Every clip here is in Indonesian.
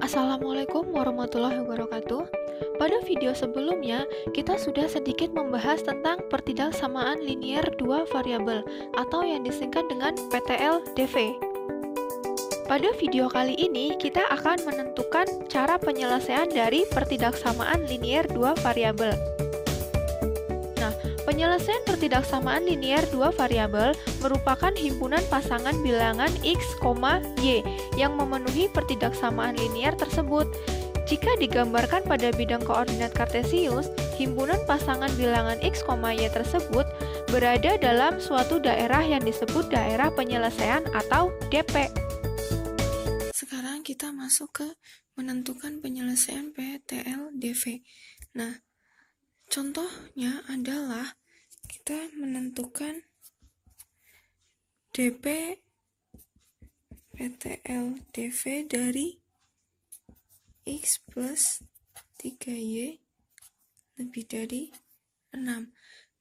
Assalamualaikum warahmatullahi wabarakatuh. Pada video sebelumnya, kita sudah sedikit membahas tentang pertidaksamaan linier dua variabel atau yang disingkat dengan PTL-DV. Pada video kali ini, kita akan menentukan cara penyelesaian dari pertidaksamaan linier dua variabel. Nah, penyelesaian pertidaksamaan linier dua variabel merupakan himpunan pasangan bilangan x, y yang memenuhi pertidaksamaan linier tersebut. Jika digambarkan pada bidang koordinat kartesius, himpunan pasangan bilangan x, y tersebut berada dalam suatu daerah yang disebut daerah penyelesaian atau DP. Sekarang kita masuk ke menentukan penyelesaian PTL-DV. Nah, contohnya adalah kita menentukan DP PTL-DV dari X plus 3Y lebih dari 6.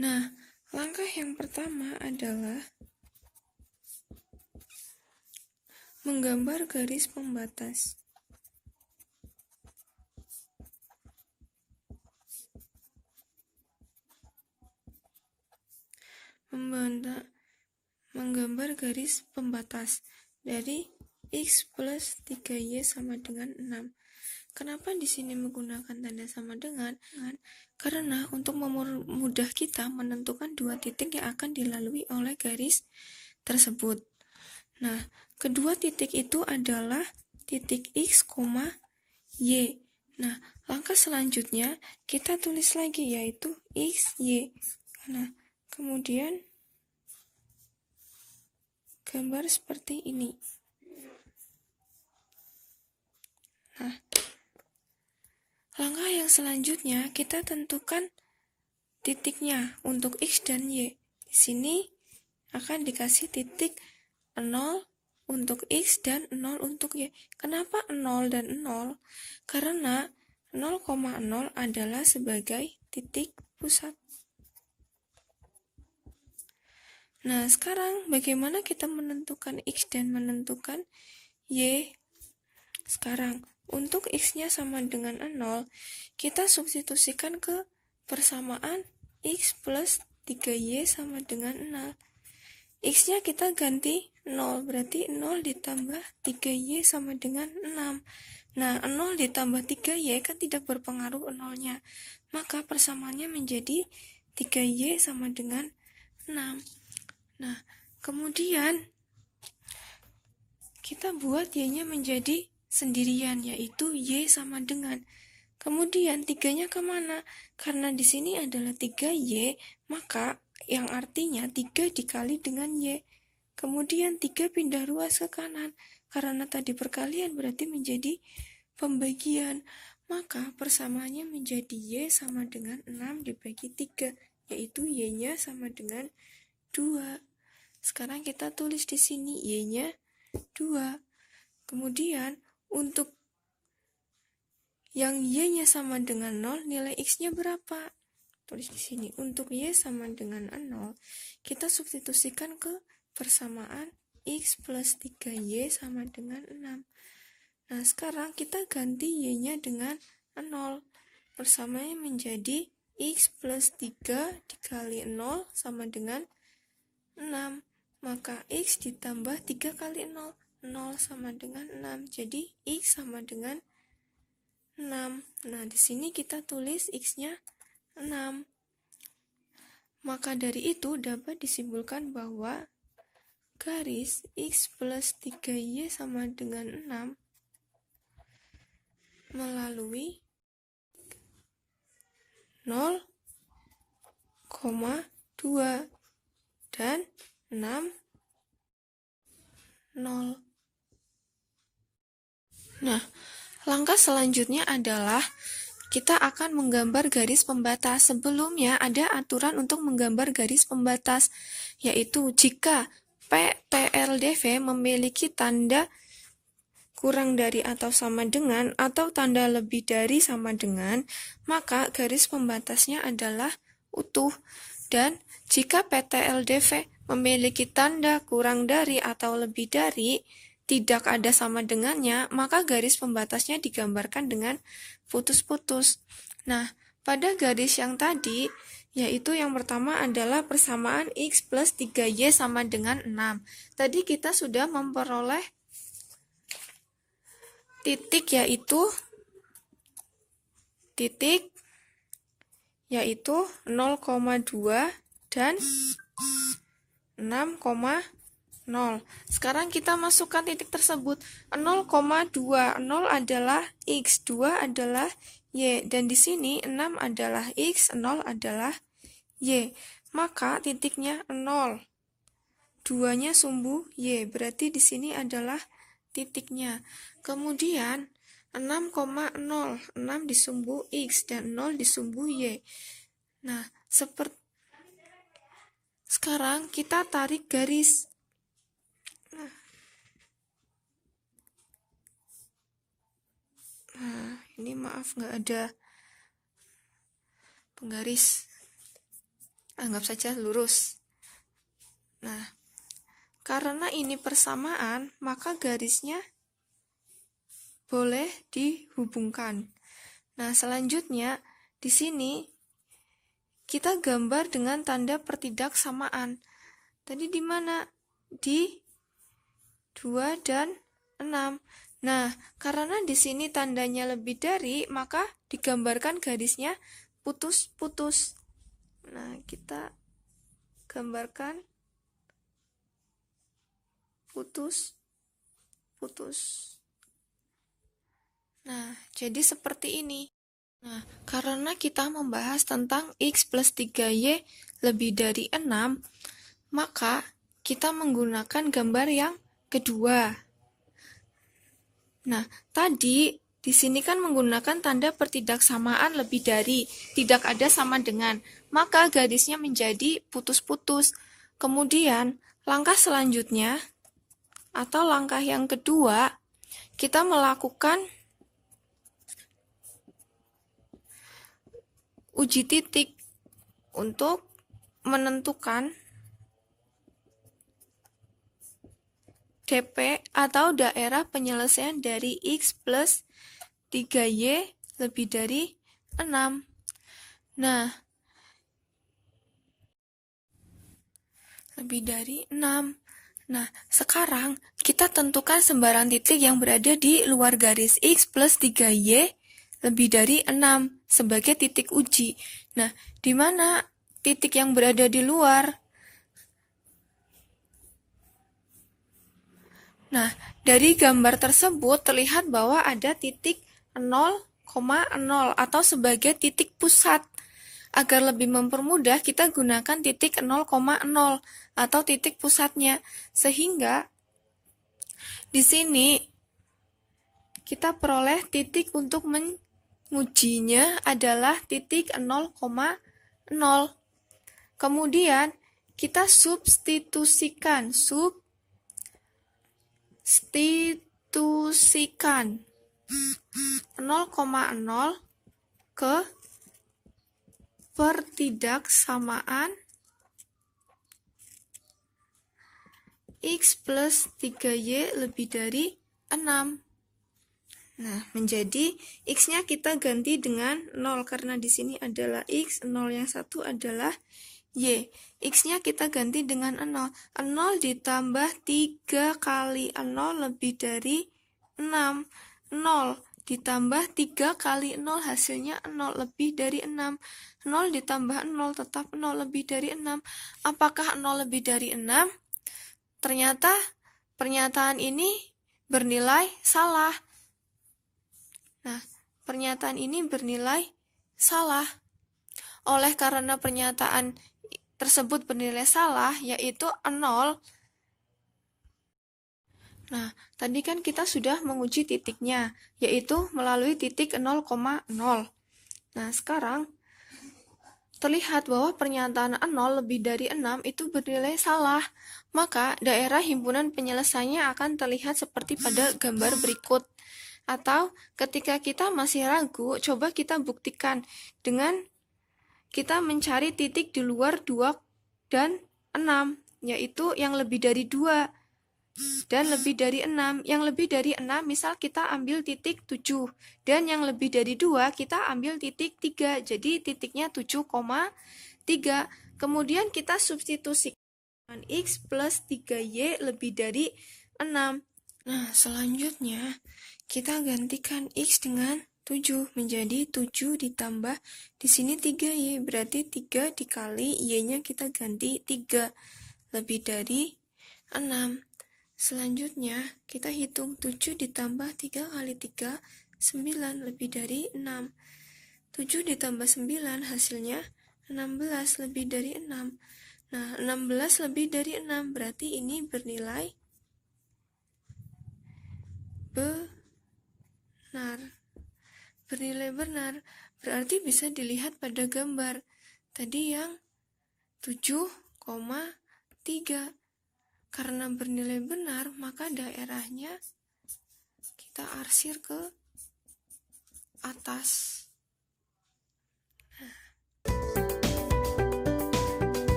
Nah, langkah yang pertama adalah menggambar garis pembatas. Menggambar garis pembatas dari X plus 3Y sama dengan 6. Kenapa di sini menggunakan tanda sama dengan? Karena untuk memudahkan kita menentukan dua titik yang akan dilalui oleh garis tersebut. Nah, kedua titik itu adalah titik X, Y. Nah, langkah selanjutnya kita tulis lagi yaitu X, Y. Nah, kemudian gambar seperti ini. Nah, langkah yang selanjutnya kita tentukan titiknya untuk X dan Y. Di sini akan dikasih titik 0 untuk X dan 0 untuk Y. Kenapa 0 dan 0? Karena 0,0 adalah sebagai titik pusat. Nah, sekarang bagaimana kita menentukan X dan menentukan Y? Sekarang, untuk X-nya sama dengan 0, kita substitusikan ke persamaan X plus 3Y sama dengan 0. X-nya kita ganti 0, berarti 0 ditambah 3Y sama dengan 6. Nah, 0 ditambah 3Y kan tidak berpengaruh 0-nya. Maka persamaannya menjadi 3Y sama dengan 6. Nah, kemudian kita buat Y-nya menjadi sendirian, yaitu Y sama dengan. Kemudian 3-nya kemana? Karena di sini adalah 3Y, maka yang artinya 3 dikali dengan Y. Kemudian 3 pindah ruas ke kanan. Karena tadi perkalian berarti menjadi pembagian. Maka persamaannya menjadi Y sama dengan 6 dibagi 3, yaitu Y-nya sama dengan 2. Sekarang kita tulis di sini Y-nya 2. Kemudian untuk yang Y-nya sama dengan 0, nilai X-nya berapa? Tulis di sini. Untuk Y sama dengan 0, kita substitusikan ke persamaan X plus 3Y sama dengan 6. Nah, sekarang kita ganti Y-nya dengan 0. Persamaannya menjadi X plus 3 dikali 0 sama dengan 6. Maka X ditambah 3 kali 0. 0 sama dengan 6. Jadi X sama dengan 6. Nah, di sini kita tulis X-nya 6. Maka dari itu dapat disimpulkan bahwa garis X plus 3Y sama dengan 6 melalui 0,2 dan 6, 0. Nah, langkah selanjutnya adalah kita akan menggambar garis pembatas. Sebelumnya ada aturan untuk menggambar garis pembatas, yaitu jika PTL-DV memiliki tanda kurang dari atau sama dengan atau tanda lebih dari sama dengan, maka garis pembatasnya adalah utuh. Dan jika PTL-DV memiliki tanda kurang dari atau lebih dari, tidak ada sama dengannya, maka garis pembatasnya digambarkan dengan putus-putus. Nah, pada garis yang tadi, yaitu yang pertama adalah persamaan X plus 3Y sama dengan 6. Tadi kita sudah memperoleh titik yaitu 0,2 dan 6,0. Sekarang kita masukkan titik tersebut. 0,2, 0 adalah X, 2 adalah Y, dan di sini 6 adalah X, 0 adalah Y. Maka titiknya 0. 2-nya sumbu Y, berarti di sini adalah titiknya. Kemudian 6,0, 6 di sumbu X dan 0 di sumbu Y. Nah, sekarang kita tarik garis. Nah, ini maaf nggak ada penggaris. Anggap saja lurus. Nah, karena ini persamaan, maka garisnya boleh dihubungkan. Nah, selanjutnya di sini kita gambar dengan tanda pertidaksamaan. Tadi di mana? Di 2 dan 6. Nah, karena di sini tandanya lebih dari, maka digambarkan garisnya putus-putus. Nah, kita gambarkan putus-putus. Nah, jadi seperti ini. Nah, karena kita membahas tentang X plus 3Y lebih dari 6, maka kita menggunakan gambar yang kedua. Nah, tadi di sini kan menggunakan tanda pertidaksamaan lebih dari, tidak ada sama dengan, maka garisnya menjadi putus-putus. Kemudian, langkah selanjutnya, atau langkah yang kedua, kita melakukan uji titik untuk menentukan DP atau daerah penyelesaian dari X plus 3Y lebih dari 6. Nah, lebih dari 6. Nah, sekarang kita tentukan sembarang titik yang berada di luar garis X plus 3Y lebih dari 6 sebagai titik uji. Nah, di mana titik yang berada di luar? Nah, dari gambar tersebut terlihat bahwa ada titik 0,0 atau sebagai titik pusat. Agar lebih mempermudah, kita gunakan titik 0,0 atau titik pusatnya. Sehingga di sini kita peroleh titik untuk mengujinya adalah titik 0,0. Kemudian kita substitusikan 0,0 ke pertidaksamaan X plus 3Y lebih dari 6. Nah, menjadi X-nya kita ganti dengan 0 karena di sini adalah X, 0 yang satu adalah Y. X-nya kita ganti dengan 0. 0 ditambah 3 kali 0 lebih dari 6. 0 ditambah 3 kali 0 hasilnya 0 lebih dari 6. 0 ditambah 0 tetap 0 lebih dari 6. Apakah 0 lebih dari 6? Ternyata pernyataan ini bernilai salah. Nah, pernyataan ini bernilai salah. Oleh karena pernyataan tersebut bernilai salah, yaitu 0. Nah, tadi kan kita sudah menguji titiknya, yaitu melalui titik 0,0. Nah, sekarang terlihat bahwa pernyataan 0 lebih dari 6 itu bernilai salah. Maka, daerah himpunan penyelesaiannya akan terlihat seperti pada gambar berikut. Atau ketika kita masih ragu, coba kita buktikan dengan kita mencari titik di luar 2 dan 6, yaitu yang lebih dari 2. dan lebih dari 6. Yang lebih dari 6 misal kita ambil titik 7 dan yang lebih dari 2 kita ambil titik 3. Jadi titiknya 7,3. Kemudian kita substitusikan X plus 3Y lebih dari 6. Nah, selanjutnya kita gantikan X dengan 7 menjadi 7 ditambah di sini 3Y, berarti 3 dikali Y-nya kita ganti 3 lebih dari 6. Selanjutnya kita hitung 7 ditambah 3 kali 3 9 lebih dari 6. 7 ditambah 9 hasilnya 16 lebih dari 6. Nah, 16 lebih dari 6 berarti ini bernilai benar. Bernilai benar berarti bisa dilihat pada gambar. Tadi yang 7,3. Karena bernilai benar, maka daerahnya kita arsir ke atas.